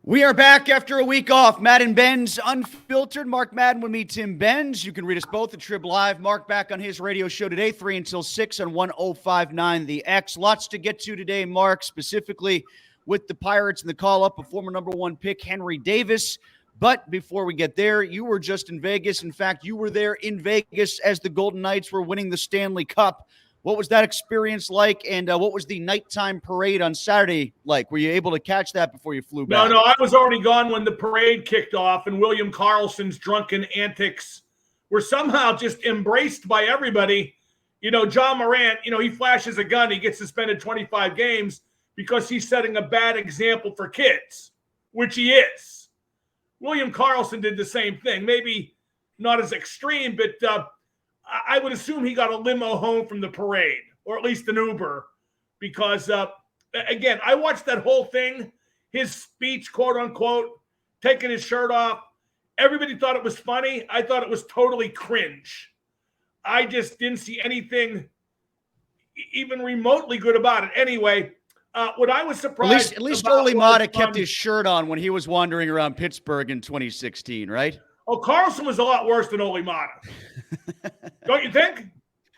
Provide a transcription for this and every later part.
We are back after a week off. Madden Benz Unfiltered. Mark Madden with me, Tim Benz. You can read us both at Trib Live. Mark back on his radio show today, 3 until 6 on 1059 The X. Lots to get to today, Mark, specifically with the Pirates and the call-up of former number one pick Henry Davis. But before we get there, you were just in Vegas. In fact, you were there in Vegas as the Golden Knights were winning the Stanley Cup. What was that experience like, and what was the nighttime parade on Saturday like? Were you able to catch that before you flew back? No, I was already gone when the parade kicked off, and William Karlsson's drunken antics were somehow just embraced by everybody. You know, John Morant, he flashes a gun, he gets suspended 25 games because he's setting a bad example for kids, which he is. William Karlsson did the same thing, maybe not as extreme, but I would assume he got a limo home from the parade, or at least an Uber, because, again, I watched that whole thing, his speech, quote unquote, taking his shirt off. Everybody thought it was funny. I thought it was totally cringe. I just didn't see anything even remotely good about it. Anyway, what I was surprised At least Ole Mata kept his shirt on when he was wandering around Pittsburgh in 2016, right? Oh, Karlsson was a lot worse than Ole Mata. Don't you think?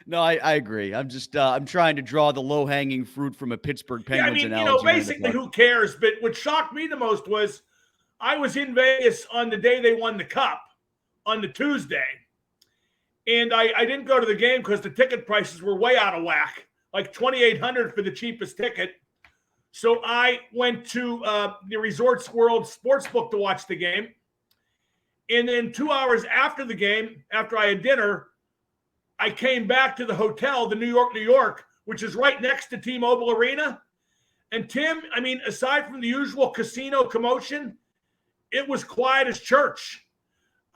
No, I agree. I'm just I'm trying to draw the low-hanging fruit from a Pittsburgh Penguins analogy. Basically, who cares? But what shocked me the most was I was in Vegas on the day they won the Cup, on the Tuesday, and I didn't go to the game because the ticket prices were way out of whack, like $2,800 for the cheapest ticket. So I went to the Resorts World Sportsbook to watch the game. And then 2 hours after the game, after I had dinner, I came back to the hotel, the New York, which is right next to T-Mobile Arena. And Tim, aside from the usual casino commotion, it was quiet as church.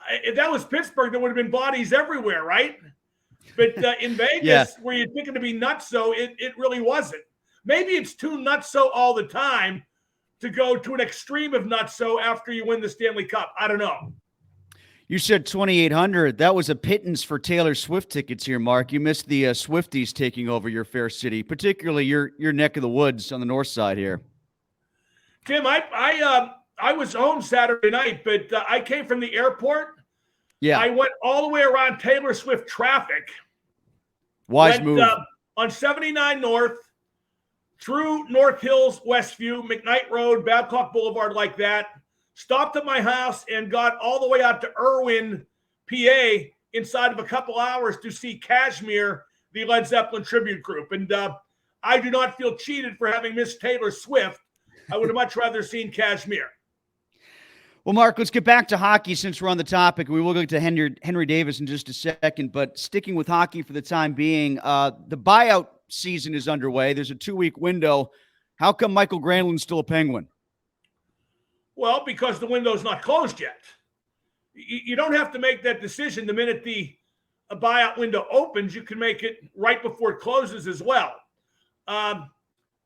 If that was Pittsburgh, there would have been bodies everywhere, right? But in Vegas, where you're thinking to be nutso, it really wasn't. Maybe it's too nutso all the time to go to an extreme of nutso after you win the Stanley Cup. I don't know. You said 2,800. That was a pittance for Taylor Swift tickets here, Mark. You missed the Swifties taking over your fair city, particularly your neck of the woods on the north side here. Tim, I was home Saturday night, but I came from the airport. Yeah. I went all the way around Taylor Swift traffic. Wise move. On 79 North, through North Hills, Westview, McKnight Road, Babcock Boulevard, like that. Stopped at my house and got all the way out to Irwin, PA, inside of a couple hours to see Kashmir, the Led Zeppelin tribute group. And I do not feel cheated for having missed Taylor Swift. I would have much rather seen Kashmir. Well, Mark, let's get back to hockey since we're on the topic. We will go to Henry Davis in just a second, but sticking with hockey for the time being, the buyout season is underway. There's a 2-week window. How come Michael Granlund's still a Penguin? Well, because the window's not closed yet. You don't have to make that decision the minute the buyout window opens. You can make it right before it closes as well. I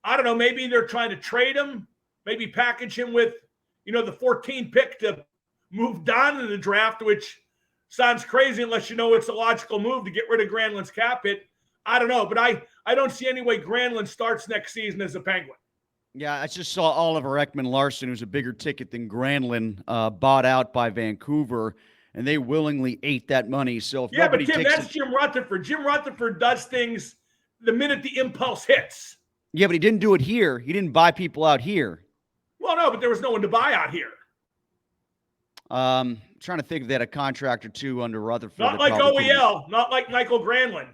don't know. Maybe they're trying to trade him, maybe package him with, the 14th pick to move down in the draft, which sounds crazy unless you know it's a logical move to get rid of Granlund's cap hit. I don't know, but I don't see any way Granlund starts next season as a Penguin. Yeah, I just saw Oliver Ekman-Larsson, who's a bigger ticket than Granlund, bought out by Vancouver, and they willingly ate that money. So if but Tim, that's Jim Rutherford. Jim Rutherford does things the minute the impulse hits. Yeah, but he didn't do it here. He didn't buy people out here. Well, no, but there was no one to buy out here. Trying to think if they had a contract or two under Rutherford. Not like OEL, not like Michael Granlund.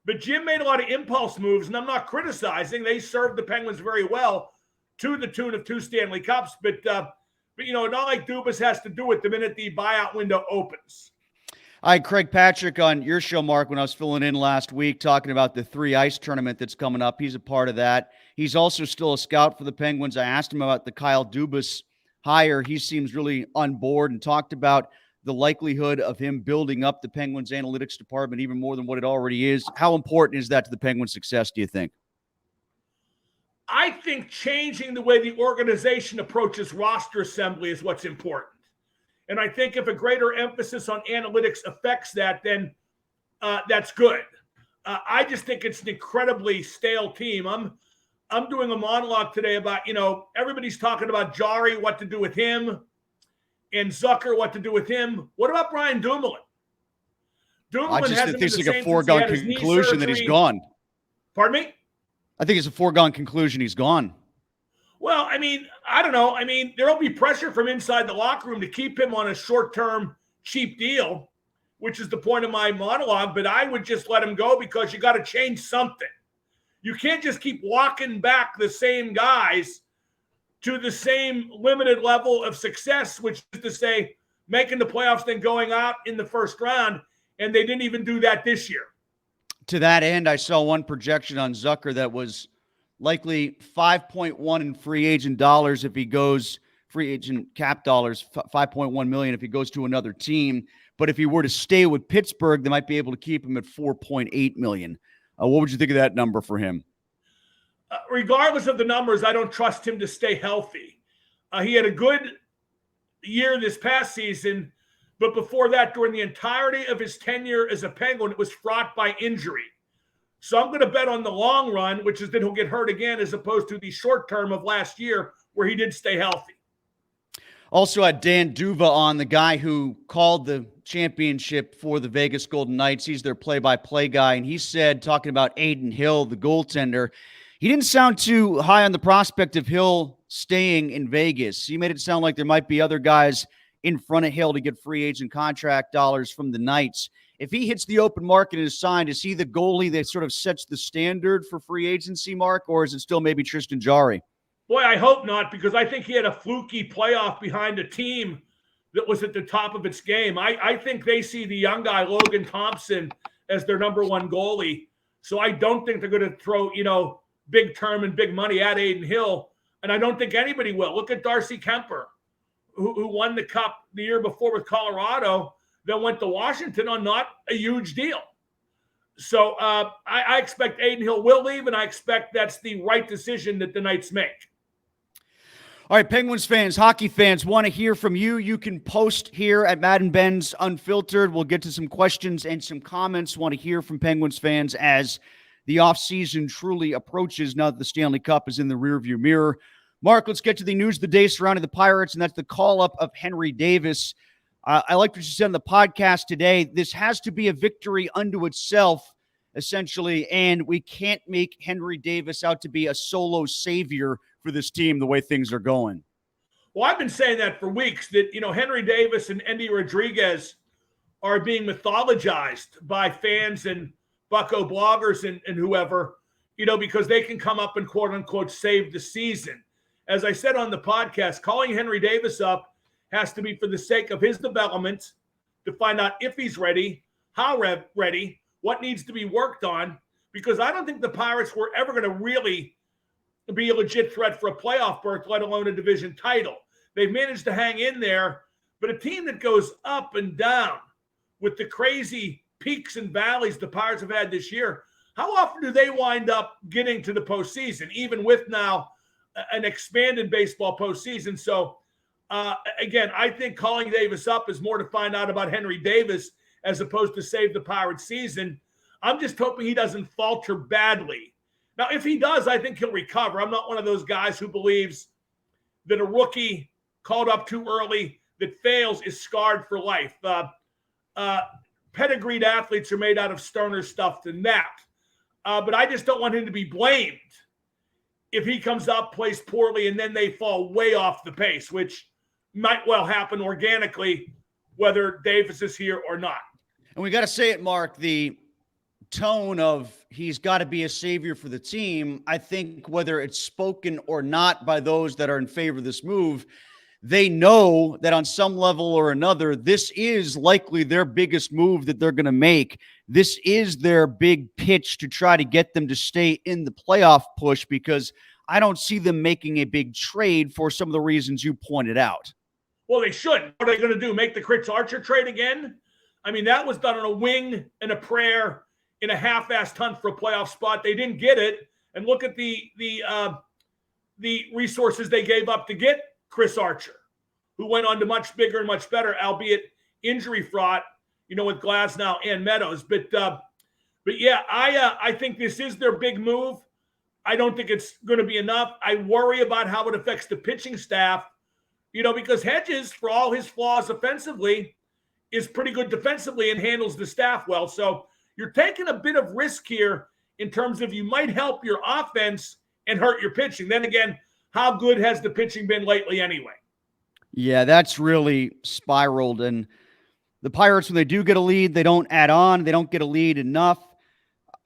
But Jim made a lot of impulse moves, and I'm not criticizing. They served the Penguins very well to the tune of 2 Stanley Cups. But not like Dubas has to do it the minute the buyout window opens. I had Craig Patrick on your show, Mark, when I was filling in last week, talking about the 3 Ice tournament that's coming up. He's a part of that. He's also still a scout for the Penguins. I asked him about the Kyle Dubas hire. He seems really on board and talked about the likelihood of him building up the Penguins analytics department even more than what it already is. How important is that to the Penguins' success, do you think? I think changing the way the organization approaches roster assembly is what's important. And I think if a greater emphasis on analytics affects that, then that's good. I just think it's an incredibly stale team. I'm doing a monologue today about, everybody's talking about Jari, what to do with him, and Zucker, what to do with him. What about Brian Dumoulin? I just hasn't think been it's the like a same since he foregone had his knee conclusion that he's surgery. gone. Pardon me? I think it's a foregone conclusion he's gone. Well, I mean, I don't know. I mean, there will be pressure from inside the locker room to keep him on a short-term, cheap deal, which is the point of my monologue. But I would just let him go because you got to change something. You can't just keep walking back the same guys to the same limited level of success, which is to say making the playoffs, then going out in the first round. And they didn't even do that this year. To that end, I saw one projection on Zucker that was likely 5.1 in free agent dollars if he goes free agent cap dollars, 5.1 million if he goes to another team. But if he were to stay with Pittsburgh, they might be able to keep him at 4.8 million. What would you think of that number for him? Regardless of the numbers, I don't trust him to stay healthy. He had a good year this past season, but before that, during the entirety of his tenure as a Penguin, it was fraught by injury. So I'm going to bet on the long run, which is that he'll get hurt again, as opposed to the short term of last year where he did stay healthy. Also had Dan Duva on, the guy who called the championship for the Vegas Golden Knights. He's their play-by-play guy, and he said, talking about Aiden Hill, the goaltender, he didn't sound too high on the prospect of Hill staying in Vegas. He made it sound like there might be other guys in front of Hill to get free agent contract dollars from the Knights. If he hits the open market and is signed, is he the goalie that sort of sets the standard for free agency, Mark, or is it still maybe Tristan Jarry? Boy, I hope not, because I think he had a fluky playoff behind a team that was at the top of its game. I think they see the young guy, Logan Thompson, as their number one goalie. So I don't think they're going to throw, big term and big money at Aiden Hill. And I don't think anybody will. Look at Darcy Kemper, who won the Cup the year before with Colorado, then went to Washington on not a huge deal. So I expect Aiden Hill will leave, and I expect that's the right decision that the Knights make. All right, Penguins fans, hockey fans, want to hear from you. You can post here at Madden Benz Unfiltered. We'll get to some questions and some comments. Want to hear from Penguins fans as the offseason truly approaches now that the Stanley Cup is in the rearview mirror. Mark, let's get to the news of the day surrounding the Pirates, and that's the call-up of Henry Davis. I like what you said on the podcast today. This has to be a victory unto itself, essentially, and we can't make Henry Davis out to be a solo savior for this team the way things are going. Well, I've been saying that for weeks, that, Henry Davis and Endy Rodriguez are being mythologized by fans and Bucko bloggers and whoever, because they can come up and quote-unquote save the season. As I said on the podcast, calling Henry Davis up has to be for the sake of his development, to find out if he's ready, how ready, what needs to be worked on, because I don't think the Pirates were ever going to really be a legit threat for a playoff berth, let alone a division title. They've managed to hang in there, but a team that goes up and down with the crazy peaks and valleys the Pirates have had this year, how often do they wind up getting to the postseason, even with now an expanded baseball postseason? So, again, I think calling Davis up is more to find out about Henry Davis as opposed to save the Pirates season. I'm just hoping he doesn't falter badly. Now, if he does, I think he'll recover. I'm not one of those guys who believes that a rookie called up too early that fails is scarred for life. Pedigreed athletes are made out of sterner stuff than that. But I just don't want him to be blamed if he comes up, plays poorly, and then they fall way off the pace, which might well happen organically, whether Davis is here or not. And we got to say it, Mark, the tone of he's got to be a savior for the team, I think whether it's spoken or not by those that are in favor of this move, they know that on some level or another, this is likely their biggest move that they're going to make. This is their big pitch to try to get them to stay in the playoff push, because I don't see them making a big trade for some of the reasons you pointed out. Well, they shouldn't. What are they going to do? Make the Chris Archer trade again? I mean, that was done on a wing and a prayer in a half-assed hunt for a playoff spot. They didn't get it. And look at the resources they gave up to get Chris Archer, who went on to much bigger and much better, albeit injury-fraught, with Glasnow and Meadows. But yeah, I think this is their big move. I don't think it's going to be enough. I worry about how it affects the pitching staff, because Hedges, for all his flaws offensively, is pretty good defensively and handles the staff well. So you're taking a bit of risk here in terms of you might help your offense and hurt your pitching. Then again, how good has the pitching been lately anyway? Yeah, that's really spiraled. And the Pirates, when they do get a lead, they don't add on. They don't get a lead enough.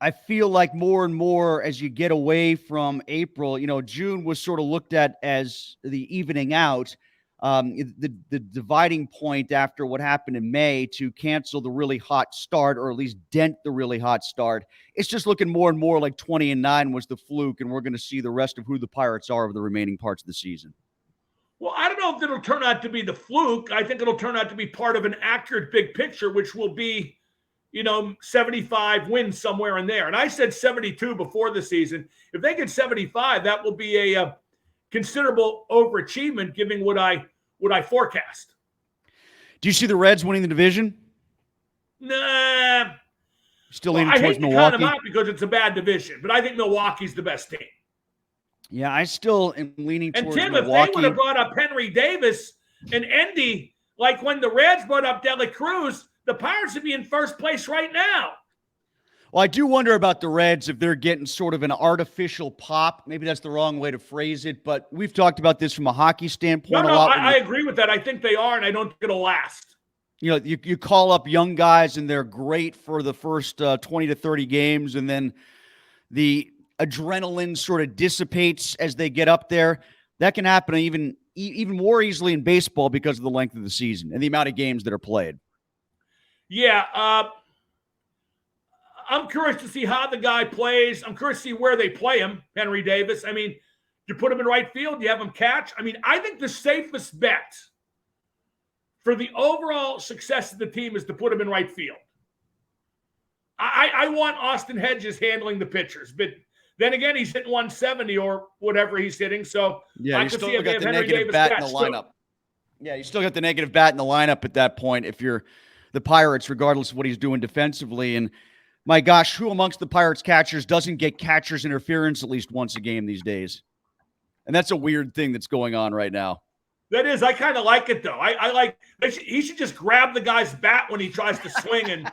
I feel like more and more as you get away from April, June was sort of looked at as the evening out, the dividing point after what happened in May to cancel the really hot start, or at least dent the really hot start. It's just looking more and more like 20-9 was the fluke, and we're going to see the rest of who the Pirates are over the remaining parts of the season. Well, I don't know if it'll turn out to be the fluke. I think it'll turn out to be part of an accurate big picture, which will be 75 wins somewhere in there. And I said 72 before the season. If they get 75, that will be a considerable overachievement, given what I forecast. Do you see the Reds winning the division? Nah. Still leaning towards Milwaukee? I hate to count them out because it's a bad division, but I think Milwaukee's the best team. Yeah, I still am leaning towards Milwaukee. And Tim, if they would have brought up Henry Davis and Endy, like when the Reds brought up Dela Cruz, the Pirates would be in first place right now. Well, I do wonder about the Reds if they're getting sort of an artificial pop. Maybe that's the wrong way to phrase it, but we've talked about this from a hockey standpoint a lot. I agree with that. I think they are, and I don't think it'll last. You call up young guys, and they're great for the first 20 to 30 games, and then the adrenaline sort of dissipates as they get up there. That can happen even more easily in baseball because of the length of the season and the amount of games that are played. Yeah, I'm curious to see how the guy plays. I'm curious to see where they play him, Henry Davis. I mean, you put him in right field, you have him catch. I mean, I think the safest bet for the overall success of the team is to put him in right field. I want Austin Hedges handling the pitchers, but then again, he's hitting 170 or whatever he's hitting. So yeah, I can see got the Henry negative Davis bat in the lineup. Yeah, you still got the negative bat in the lineup at that point if you're the Pirates, regardless of what he's doing defensively. And my gosh, who amongst the Pirates catchers doesn't get catcher's interference at least once a game these days? And that's a weird thing that's going on right now. That is. I kind of like it, though. I like he should just grab the guy's bat when he tries to swing and,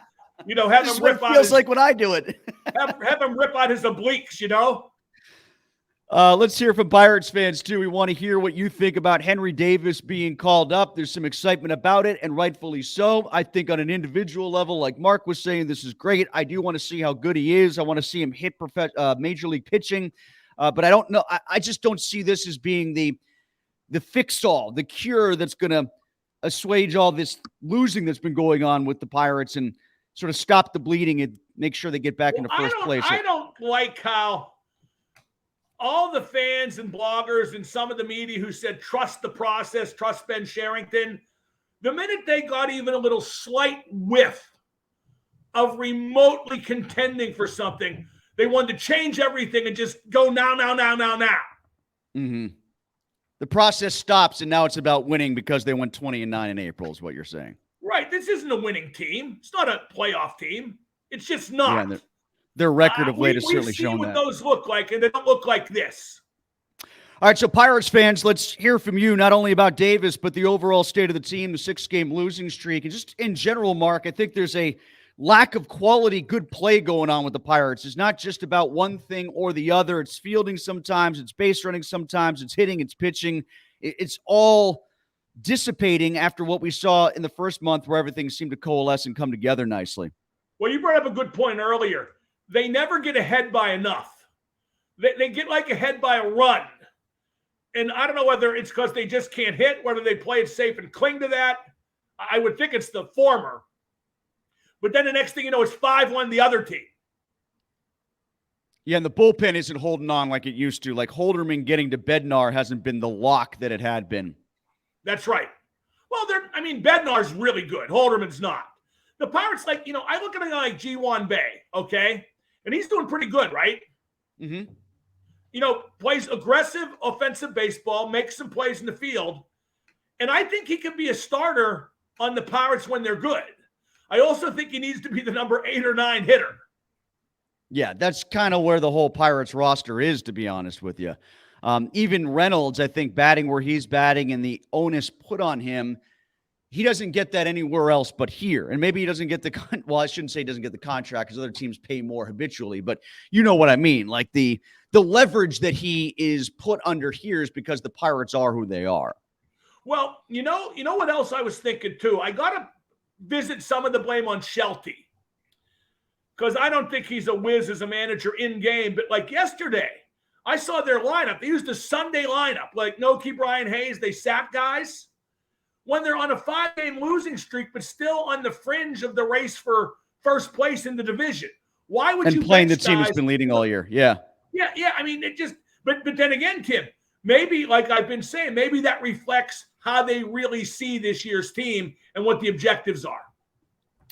have him rip out. Feels like when I do it. have him rip out his obliques, Let's hear from Pirates fans, too. We want to hear what you think about Henry Davis being called up. There's some excitement about it, and rightfully so. I think on an individual level, like Mark was saying, this is great. I do want to see how good he is. I want to see him hit major league pitching. But I don't know. I just don't see this as being the fix-all, the cure that's going to assuage all this losing that's been going on with the Pirates and sort of stop the bleeding and make sure they get back into first place. I don't like how all the fans and bloggers and some of the media who said trust the process, trust Ben Sherrington, the minute they got even a little slight whiff of remotely contending for something, they wanted to change everything and just go now. Mm-hmm. The process stops, and now it's about winning because they went 20-9 in April is what you're saying. Right. This isn't a winning team. It's not a playoff team. It's just not. Yeah, their record of late has certainly shown that. We've seen what those look like, and they don't look like this. All right, so Pirates fans, let's hear from you, not only about Davis, but the overall state of the team, the 6-game losing streak, and just in general, Mark, I think there's a lack of quality, good play going on with the Pirates. It's not just about one thing or the other. It's fielding sometimes, it's base running sometimes, it's hitting, it's pitching. It's all dissipating after what we saw in the first month where everything seemed to coalesce and come together nicely. Well, you brought up a good point earlier. They never get ahead by enough. They get like ahead by a run. And I don't know whether it's because they just can't hit, whether they play it safe and cling to that. I would think it's the former. But then the next thing you know, it's 5-1 the other team. Yeah, and the bullpen isn't holding on like it used to. Like Holderman getting to Bednar hasn't been the lock that it had been. That's right. Well, Bednar's really good. Holderman's not. The Pirates, I look at a guy like G1 Bay, okay? And he's doing pretty good, right? Mm-hmm. Plays aggressive offensive baseball, makes some plays in the field. And I think he can be a starter on the Pirates when they're good. I also think he needs to be the number 8 or 9 hitter. Yeah, that's kind of where the whole Pirates roster is, to be honest with you. Even Reynolds, I think, batting where he's batting and the onus put on him, he doesn't get that anywhere else but here. And maybe he doesn't get well, I shouldn't say he doesn't get the contract because other teams pay more habitually, but you know what I mean. Like the leverage that he is put under here is because the Pirates are who they are. Well, you know what else I was thinking too? I got to visit some of the blame on Shelty because I don't think he's a whiz as a manager in game. But like yesterday, I saw their lineup. They used a Sunday lineup, like Noki, Brian Hayes. They sat guys when they're on a 5-game losing streak, but still on the fringe of the race for first place in the division. Why would you playing the bench team guys? that's been leading all year? Yeah. I mean, it just. But then again, Tim, maybe like I've been saying, maybe that reflects how they really see this year's team and what the objectives are.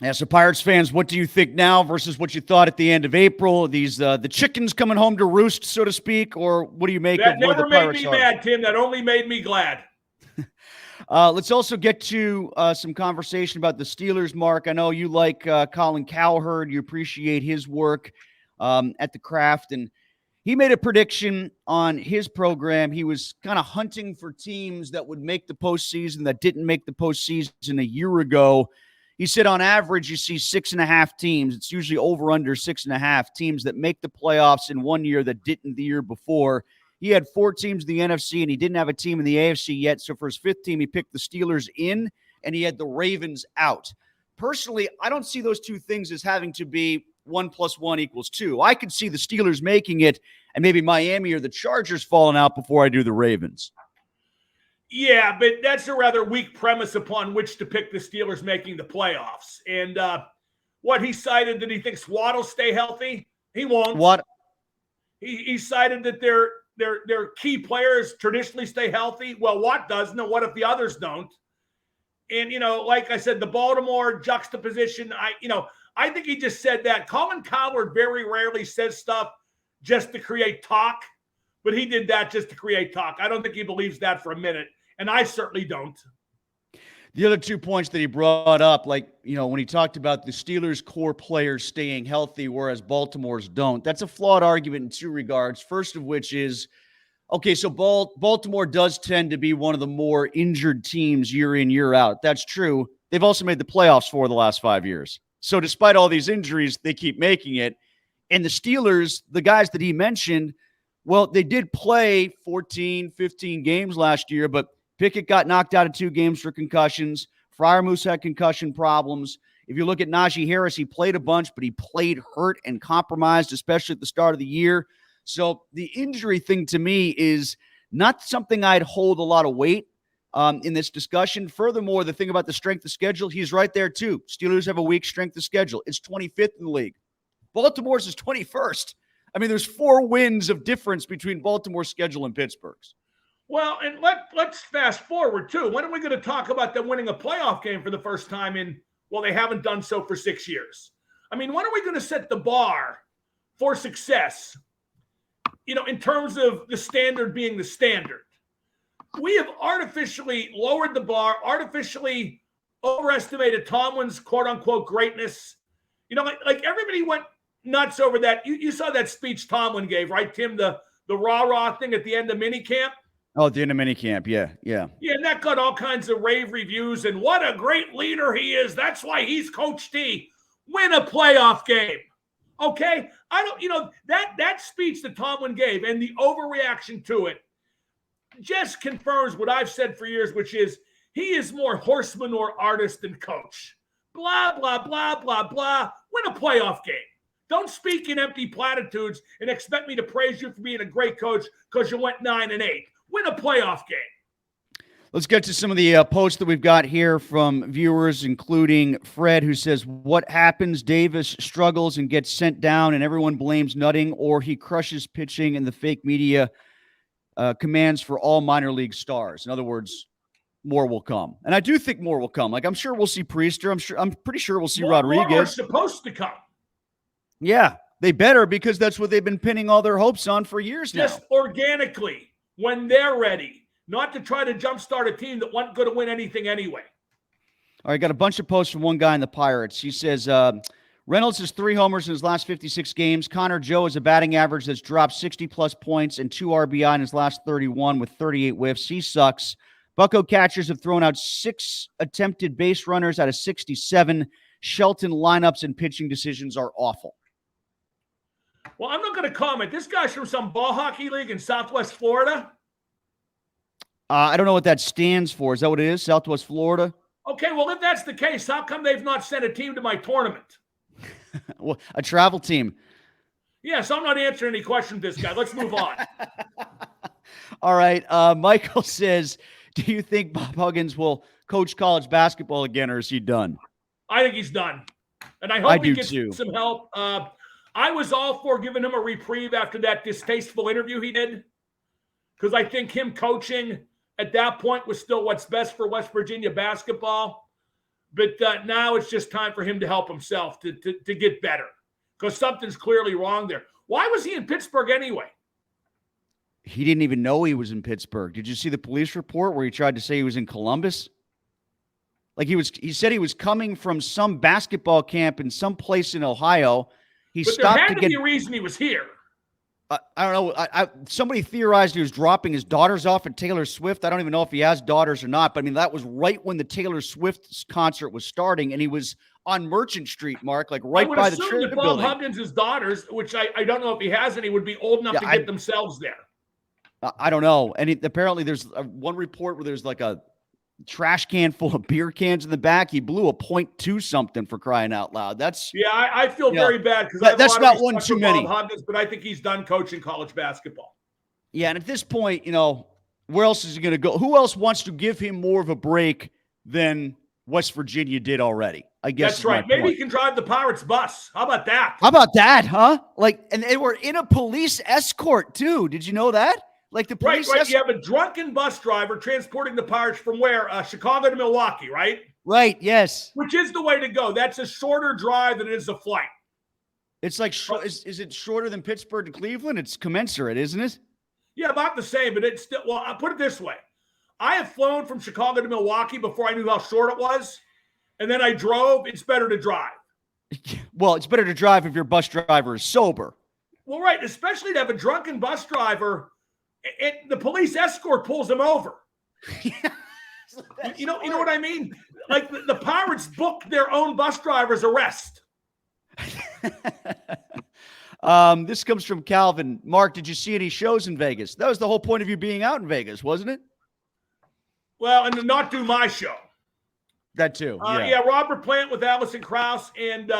Yeah, so Pirates fans, what do you think now versus what you thought at the end of April? Are these the chickens coming home to roost, so to speak, or what do you make of where the Pirates are? That never made me mad, Tim. That only made me glad. Let's also get to some conversation about the Steelers, Mark. I know you like Colin Cowherd. You appreciate his work at the Craft, and he made a prediction on his program. He was kind of hunting for teams that would make the postseason that didn't make the postseason a year ago. He said on average, you see 6.5 teams. It's usually over under 6.5 teams that make the playoffs in one year that didn't the year before. He had 4 teams in the NFC, and he didn't have a team in the AFC yet. So for his 5th team, he picked the Steelers in, and he had the Ravens out. Personally, I don't see those two things as having to be 1 + 1 = 2. I could see the Steelers making it and maybe Miami or the Chargers falling out before I do the Ravens. Yeah, but that's a rather weak premise upon which to pick the Steelers making the playoffs. And what he cited that he thinks Watt will stay healthy, he won't. What? He cited that their key players traditionally stay healthy. Well, Watt doesn't. And what if the others don't? And, like I said, the Baltimore juxtaposition, I think he just said that. Colin Cowherd very rarely says stuff just to create talk, but he did that just to create talk. I don't think he believes that for a minute, and I certainly don't. The other 2 points that he brought up, when he talked about the Steelers' core players staying healthy, whereas Baltimore's don't, that's a flawed argument in 2 regards. First of which is, okay, so Baltimore does tend to be one of the more injured teams year in, year out. That's true. They've also made the playoffs for the last 5 years. So despite all these injuries, they keep making it. And the Steelers, the guys that he mentioned, well, they did play 14, 15 games last year, but Pickett got knocked out of 2 games for concussions. Freiermuth had concussion problems. If you look at Najee Harris, he played a bunch, but he played hurt and compromised, especially at the start of the year. So the injury thing to me is not something I'd hold a lot of weight in this discussion. Furthermore, the thing about the strength of schedule, he's right there too. Steelers have a weak strength of schedule. It's 25th in the league. Baltimore's is 21st. I mean, there's 4 wins of difference between Baltimore's schedule and Pittsburgh's. Well, and let's fast forward, too. When are we going to talk about them winning a playoff game for the first time they haven't done so for 6 years? I mean, when are we going to set the bar for success, in terms of the standard being the standard? We have artificially lowered the bar, artificially overestimated Tomlin's quote-unquote greatness. Like everybody went nuts over that. You saw that speech Tomlin gave, right, Tim? The rah-rah thing at the end of minicamp? Oh, at the end of minicamp, yeah. Yeah, and that got all kinds of rave reviews, and what a great leader he is. That's why he's Coach T. Win a playoff game. Okay? That speech that Tomlin gave and the overreaction to it just confirms what I've said for years, which is he is more horseman or artist than coach. Blah, blah, blah, blah, blah. Win a playoff game. Don't speak in empty platitudes and expect me to praise you for being a great coach because you went 9-8. Win a playoff game. Let's get to some of the posts that we've got here from viewers, including Fred, who says, what happens? Davis struggles and gets sent down and everyone blames Nutting, or he crushes pitching and the fake media commands for all minor league stars. In other words, more will come. And I do think more will come. Like, I'm sure we'll see Priester. I'm pretty sure we'll see Rodriguez. More are supposed to come. Yeah, they better, because that's what they've been pinning all their hopes on for years now. Just organically, when they're ready, not to try to jumpstart a team that wasn't going to win anything anyway. All right, got a bunch of posts from one guy in the Pirates. He says, Reynolds has 3 homers in his last 56 games. Connor Joe has a batting average that's dropped 60-plus points and 2 RBI in his last 31 with 38 whiffs. He sucks. Bucco catchers have thrown out 6 attempted base runners out of 67. Shelton lineups and pitching decisions are awful. Well, I'm not going to comment. This guy's from some ball hockey league in Southwest Florida. I don't know what that stands for. Is that what it is? Southwest Florida? Okay, well, if that's the case, how come they've not sent a team to my tournament? Well, a travel team. Yes, I'm not answering any questions with this guy. Let's move on. All right. Michael says, do you think Bob Huggins will coach college basketball again, or is he done? I think he's done. And I hope he gets too. some help. I was all for giving him a reprieve after that distasteful interview he did, because I think him coaching at that point was still what's best for West Virginia basketball. But now it's just time for him to help himself to get better, because something's clearly wrong there. Why was he in Pittsburgh anyway? He didn't even know he was in Pittsburgh. Did you see the police report where he tried to say he was in Columbus? Like he said he was coming from some basketball camp in some place in Ohio. But there had to be a reason he was here. I don't know. Somebody theorized he was dropping his daughters off at Taylor Swift. I don't even know if he has daughters or not, but I mean, that was right when the Taylor Swift concert was starting, and he was on Merchant Street, Mark, like right by the Tribune that Bob Huggins' daughters, which I don't know if he has any, would be old enough to get themselves there. I don't know. And apparently there's one report where there's like a trash can full of beer cans in the back. He blew a .2 something, for crying out loud. I feel very bad, because that's not one too many. Bob Huggins, but I think he's done coaching college basketball. Yeah, and at this point, where else is he going to go? Who else wants to give him more of a break than West Virginia did already? I guess that's right. Maybe he can drive the Pirates bus. How about that? Huh? And they were in a police escort too. Did you know that? Like the police. Right. You have a drunken bus driver transporting the Pirates from where? Chicago to Milwaukee, right? Right. Yes. Which is the way to go. That's a shorter drive than it is a flight. It's like, is it shorter than Pittsburgh to Cleveland? It's commensurate, isn't it? Yeah, about the same, but it's still, well, I'll put it this way. I have flown from Chicago to Milwaukee before I knew how short it was, and then I drove. It's better to drive. Well, it's better to drive if your bus driver is sober. Well, right, especially to have a drunken bus driver. The police escort pulls him over. You know what I mean? Like the Pirates booked their own bus driver's arrest. This comes from Calvin. Mark, did you see any shows in Vegas? That was the whole point of you being out in Vegas, wasn't it? Well, and to not do my show. That too. Yeah, Robert Plant with Allison Krauss, and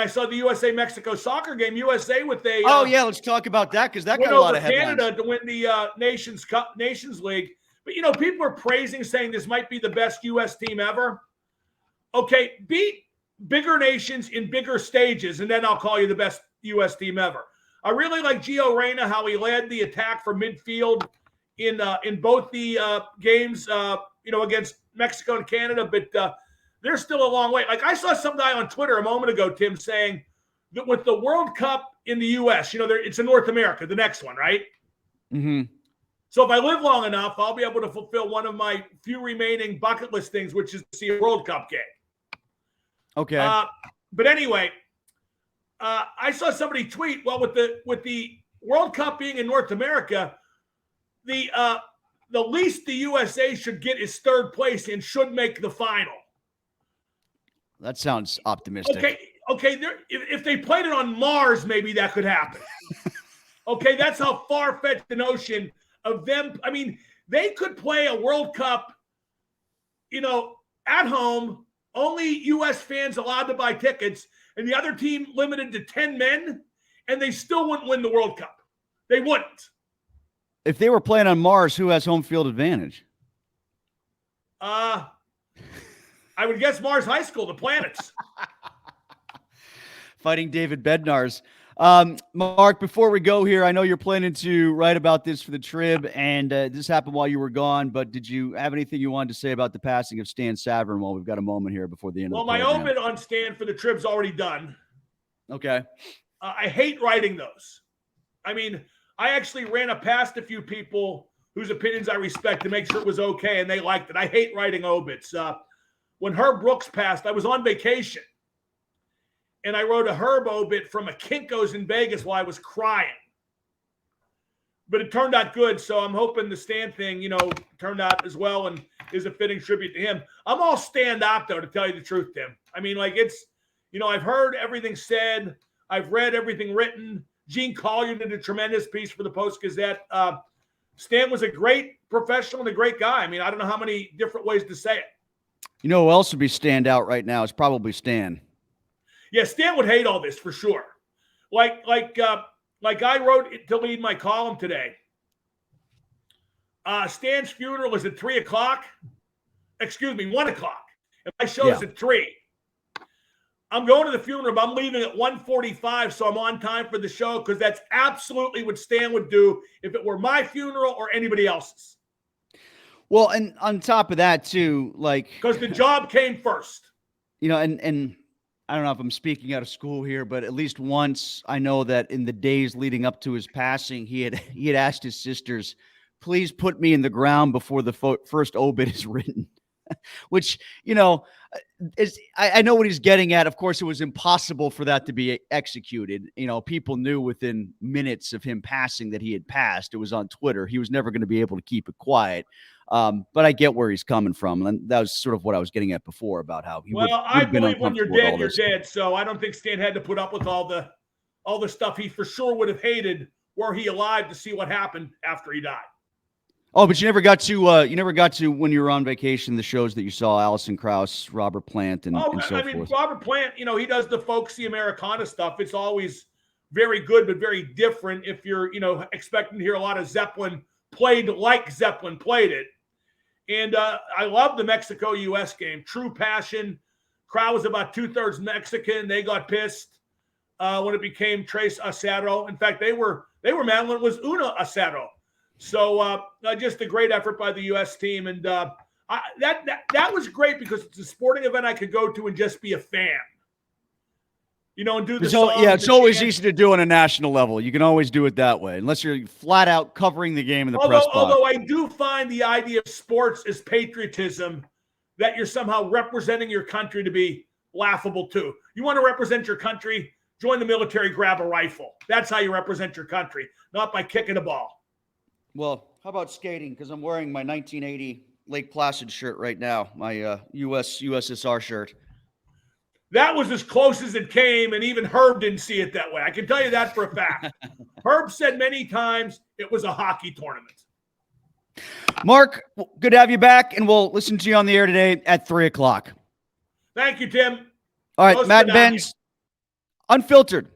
I saw the USA-Mexico soccer game. USA with a let's talk about that, because that got a lot of headlines. Canada to win the Nations League. But people are praising, saying this might be the best U.S. team ever. Okay, beat bigger nations in bigger stages, and then I'll call you the best U.S. team ever. I really like Gio Reyna, how he led the attack from midfield in both the games, against Mexico and Canada, but they're still a long way. Like, I saw some guy on Twitter a moment ago, Tim, saying that with the World Cup in the U.S., it's in North America, the next one, right? Mm-hmm. So if I live long enough, I'll be able to fulfill one of my few remaining bucket list things, which is to see a World Cup game. Okay. But anyway, I saw somebody tweet, well, with the World Cup being in North America, the least the USA should get is third place and should make the final. That sounds optimistic. Okay. If they played it on Mars, maybe that could happen. Okay, that's how far-fetched the notion of them. I mean, they could play a World Cup, at home, only U.S. fans allowed to buy tickets, and the other team limited to 10 men, and they still wouldn't win the World Cup. They wouldn't. If they were playing on Mars, who has home field advantage? I would guess Mars High School, the planets. Fighting David Bednar's. Mark, before we go here, I know you're planning to write about this for the Trib, and this happened while you were gone, but did you have anything you wanted to say about the passing of Stan Savran while we've got a moment here before the end of the program? Well, my obit on Stan for the Trib's already done. Okay. I hate writing those. I mean, I actually ran it past a few people whose opinions I respect to make sure it was okay, and they liked it. I hate writing obits. When Herb Brooks passed, I was on vacation. and I wrote a Herb obit from a Kinko's in Vegas while I was crying. But it turned out good, so I'm hoping the Stan thing, turned out as well and is a fitting tribute to him. I'm all stand up, though, to tell you the truth, Tim. I mean, it's, I've heard everything said. I've read everything written. Gene Collier did a tremendous piece for the Post-Gazette. Stan was a great professional and a great guy. I mean, I don't know how many different ways to say it. You know who else would be stand out right now? It's probably Stan. Yeah, Stan would hate all this for sure. Like I wrote it to lead my column today. Stan's funeral is at 3 o'clock. Excuse me, 1 o'clock. And my show is at 3. I'm going to the funeral, but I'm leaving at 1:45, so I'm on time for the show because that's absolutely what Stan would do if it were my funeral or anybody else's. Well, and on top of that, too, because the job came first. And I don't know if I'm speaking out of school here, but at least once I know that in the days leading up to his passing, he had asked his sisters, please put me in the ground before the first obit is written, which, I know what he's getting at. Of course, it was impossible for that to be executed. People knew within minutes of him passing that he had passed. It was on Twitter. He was never going to be able to keep it quiet. But I get where he's coming from. And that was sort of what I was getting at before about how he I believe when you're dead, you're dead. So I don't think Stan had to put up with all the stuff he for sure would have hated were he alive to see what happened after he died. Oh, but you never got to when you were on vacation, the shows that you saw, Alison Krauss, Robert Plant, and so forth. Robert Plant, he does the folksy Americana stuff. It's always very good, but very different if you're, expecting to hear a lot of Zeppelin played like Zeppelin played it. And I love the Mexico-U.S. game. True passion. Crowd was about 2/3 Mexican. They got pissed when it became Tres Acero. In fact, they were mad when it was Una Acero. So just a great effort by the U.S. team. And that was great because it's a sporting event I could go to and just be a fan. And do the song. Yeah, it's always easy to do on a national level. You can always do it that way, unless you're flat out covering the game in the press box. Although I do find the idea of sports as patriotism, that you're somehow representing your country, to be laughable too. You want to represent your country, join the military, grab a rifle. That's how you represent your country, not by kicking a ball. Well, how about skating? Because I'm wearing my 1980 Lake Placid shirt right now, my USSR shirt. That was as close as it came, and even Herb didn't see it that way. I can tell you that for a fact. Herb said many times it was a hockey tournament. Mark, good to have you back, and we'll listen to you on the air today at 3 o'clock. Thank you, Tim. All right, Madden Benz Unfiltered.